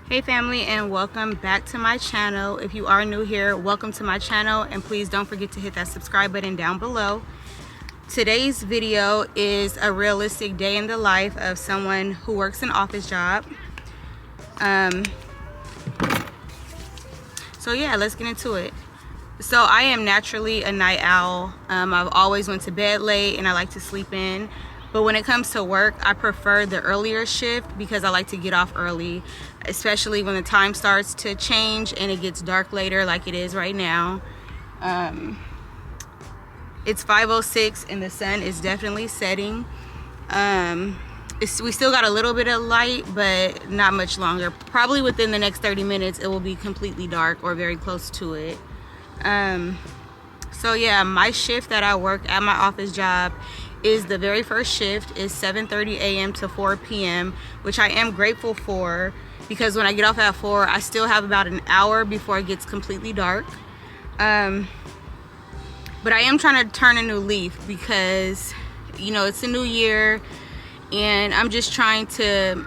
Hey family, and welcome back to my channel. If you are new here, welcome to my channel, and please don't forget to hit that subscribe button down below. Today's video is a realistic day in the life of someone who works an office job. So yeah, let's get into it. So I am naturally a night owl. I've always went to bed late and I like to sleep in. But when it comes to work, I prefer the earlier shift because I like to get off early, especially when the time starts to change and it gets dark later like it is right now. It's 5:06 and the sun is definitely setting. We still got a little bit of light, but not much longer. Probably within the next 30 minutes, it will be completely dark or very close to it. So yeah, my shift that I work at my office job is the very first shift. Is 7:30 a.m. to 4 p.m., which I am grateful for because when I get off at 4, I still have about an hour before it gets completely dark. But I am trying to turn a new leaf because, you know, it's a new year and I'm just trying to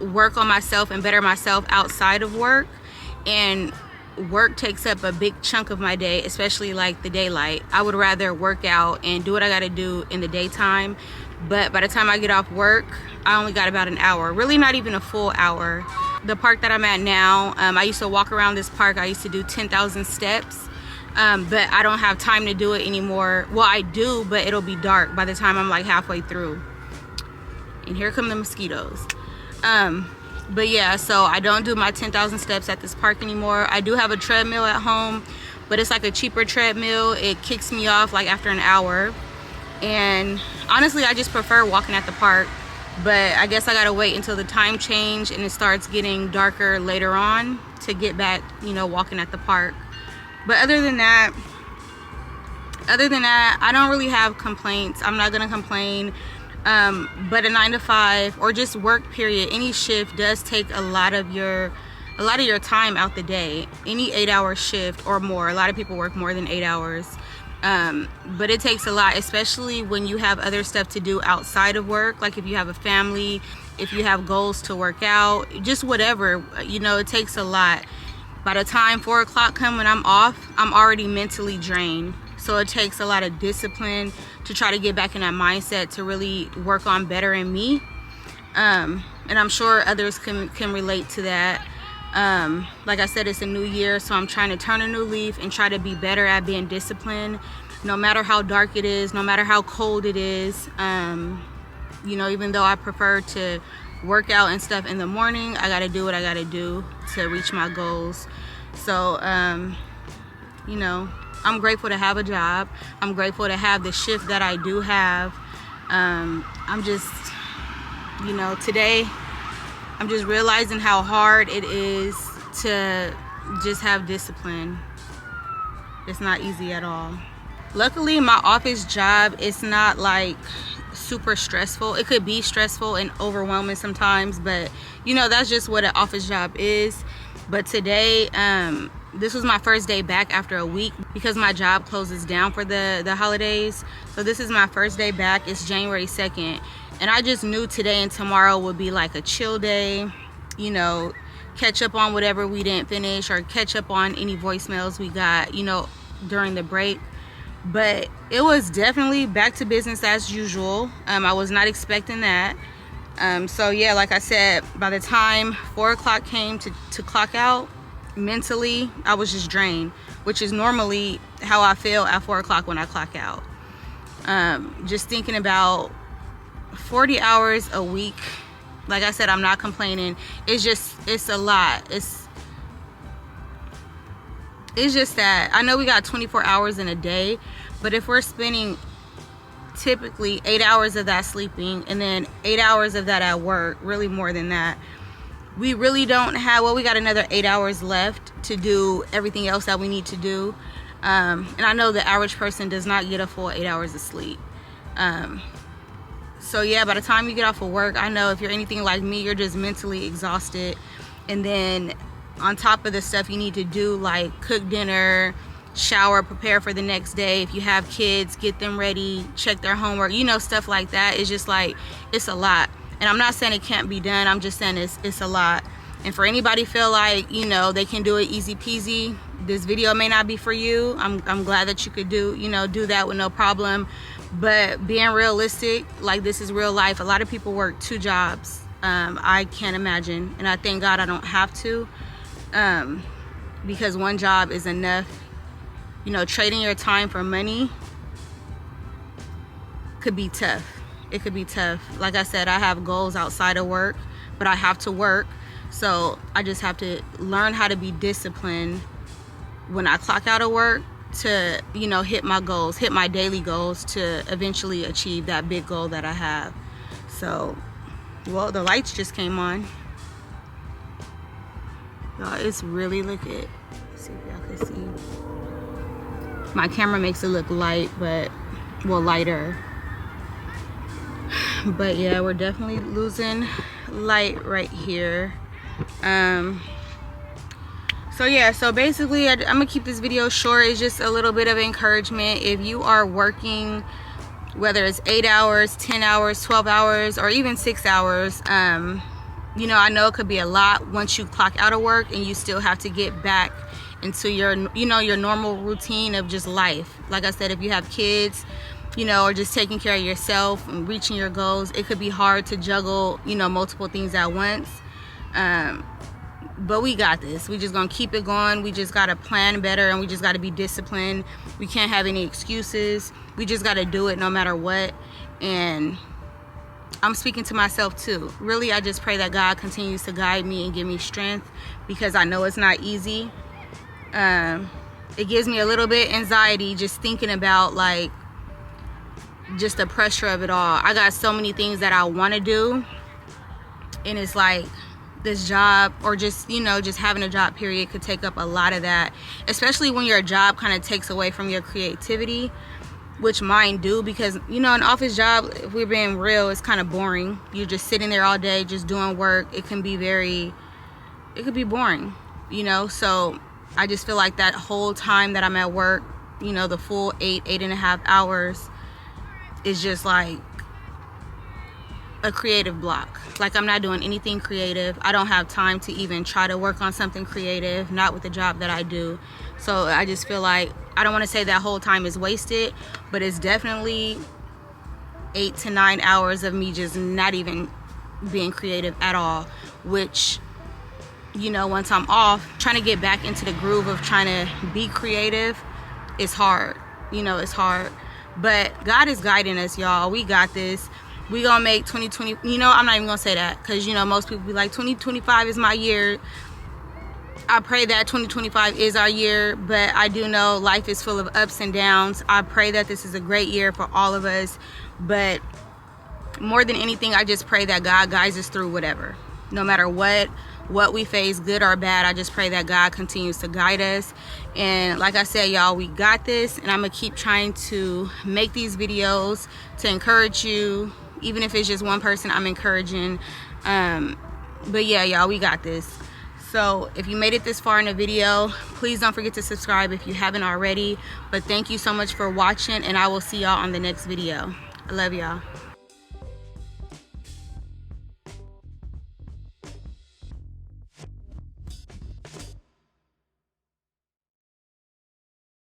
work on myself and better myself outside of work. And work takes up a big chunk of my day, especially like the daylight. I would rather work out and do what I got to do in the daytime, but by the time I get off work, I only got about an hour, really not even a full hour. The park that I'm at now, I used to walk around this park. I used to do 10,000 steps, but I don't have time to do it anymore. Well, I do, but it'll be dark by the time I'm like halfway through. And here come the mosquitoes. But yeah, so I don't do my 10,000 steps at this park anymore. I do have a treadmill at home, but it's like a cheaper treadmill. It kicks me off like after an hour. And honestly, I just prefer walking at the park. But I guess I gotta wait until the time change and it starts getting darker later on to get back, you know, walking at the park. But other than that, I don't really have complaints. I'm not gonna complain. But a 9 to 5 or just work period, any shift does take a lot of your time out the day. Any 8-hour shift or more. A lot of people work more than 8 hours. But it takes a lot, especially when you have other stuff to do outside of work. Like if you have a family, if you have goals to work out, just whatever, you know, it takes a lot. By the time 4 o'clock come when I'm off, I'm already mentally drained. So it takes a lot of discipline to try to get back in that mindset to really work on bettering me. And I'm sure others can relate to that. Like I said, it's a new year, so I'm trying to turn a new leaf and try to be better at being disciplined, no matter how dark it is, no matter how cold it is. You know, even though I prefer to work out and stuff in the morning, I gotta do what I gotta do to reach my goals. So, you know, I'm grateful to have a job. I'm grateful to have the shift that I do have. I'm just, you know, today I'm just realizing how hard it is to just have discipline. It's not easy at all. Luckily, my office job is not like super stressful. It could be stressful and overwhelming sometimes, but you know, that's just what an office job is. But today, this was my first day back after a week because my job closes down for the holidays. So this is my first day back. It's January 2nd. And I just knew today and tomorrow would be like a chill day, you know, catch up on whatever we didn't finish or catch up on any voicemails we got, you know, during the break. But it was definitely back to business as usual. I was not expecting that. So yeah, like I said, by the time 4 o'clock came to clock out, mentally I was just drained, which is normally how I feel at 4 o'clock when I clock out. Just thinking about 40 hours a week, like I said, I'm not complaining. It's a lot. It's just that I know we got 24 hours in a day, but if we're spending typically 8 hours of that sleeping and then 8 hours of that at work, really more than that, we really don't have, well, we got another 8 hours left to do everything else that we need to do. And I know the average person does not get a full 8 hours of sleep. So yeah, by the time you get off of work, I know if you're anything like me, you're just mentally exhausted. And then on top of the stuff you need to do, like cook dinner, shower, prepare for the next day. If you have kids, get them ready, check their homework, you know, stuff like that. It's just like, it's a lot. And I'm not saying it can't be done. I'm just saying it's a lot. And for anybody feel like, you know, they can do it easy peasy, this video may not be for you. I'm glad that you could do that with no problem. But being realistic, like, this is real life. A lot of people work 2 jobs. I can't imagine, and I thank God I don't have to, because 1 job is enough. You know, trading your time for money could be tough. It could be tough. Like I said, I have goals outside of work, but I have to work. So I just have to learn how to be disciplined when I clock out of work to, you know, hit my goals, hit my daily goals to eventually achieve that big goal that I have. So, well, the lights just came on. Y'all, it's really, look at, let's see if y'all can see. My camera makes it look light, but, well, lighter. But yeah, we're definitely losing light right here. So yeah, so basically I'm gonna keep this video short. It's just a little bit of encouragement. If you are working, whether it's 8 hours, 10 hours, 12 hours, or even 6 hours, you know, I know it could be a lot once you clock out of work and you still have to get back into your, you know, your normal routine of just life. Like I said, if you have kids, you know, or just taking care of yourself and reaching your goals, it could be hard to juggle, you know, multiple things at once. But we got this. We just gonna keep it going. We just gotta plan better, and we just gotta be disciplined. We can't have any excuses. We just gotta do it no matter what. And I'm speaking to myself too. Really, I just pray that God continues to guide me and give me strength, because I know it's not easy. It gives me a little bit anxiety just thinking about, like, just the pressure of it all. I got so many things that I want to do, and it's like this job, or just, you know, just having a job period could take up a lot of that, especially when your job kind of takes away from your creativity, which mine do, because, you know, an office job, if we're being real, it's kind of boring. You're just sitting there all day just doing work. It could be boring, you know. So I just feel like that whole time that I'm at work, you know, the full 8.5 hours is just like a creative block. Like, I'm not doing anything creative. I don't have time to even try to work on something creative, not with the job that I do. So I just feel like, I don't want to say that whole time is wasted, but it's definitely 8 to 9 hours of me just not even being creative at all, which, you know, once I'm off, trying to get back into the groove of trying to be creative is hard. You know, it's hard. But God is guiding us, y'all. We got this. We gonna make 2020, you know, I'm not even gonna say that, because, you know, most people be like, 2025 is my year. I pray that 2025 is our year, but I do know life is full of ups and downs. I pray that this is a great year for all of us, but more than anything, I just pray that God guides us through whatever. No matter what we face, good or bad, I just pray that God continues to guide us. And like I said, y'all, we got this, and I'm gonna keep trying to make these videos to encourage you. Even if it's just one person I'm encouraging. But yeah, y'all, we got this. So if you made it this far in the video, please don't forget to subscribe if you haven't already. But thank you so much for watching, and I will see y'all on the next video. I love y'all.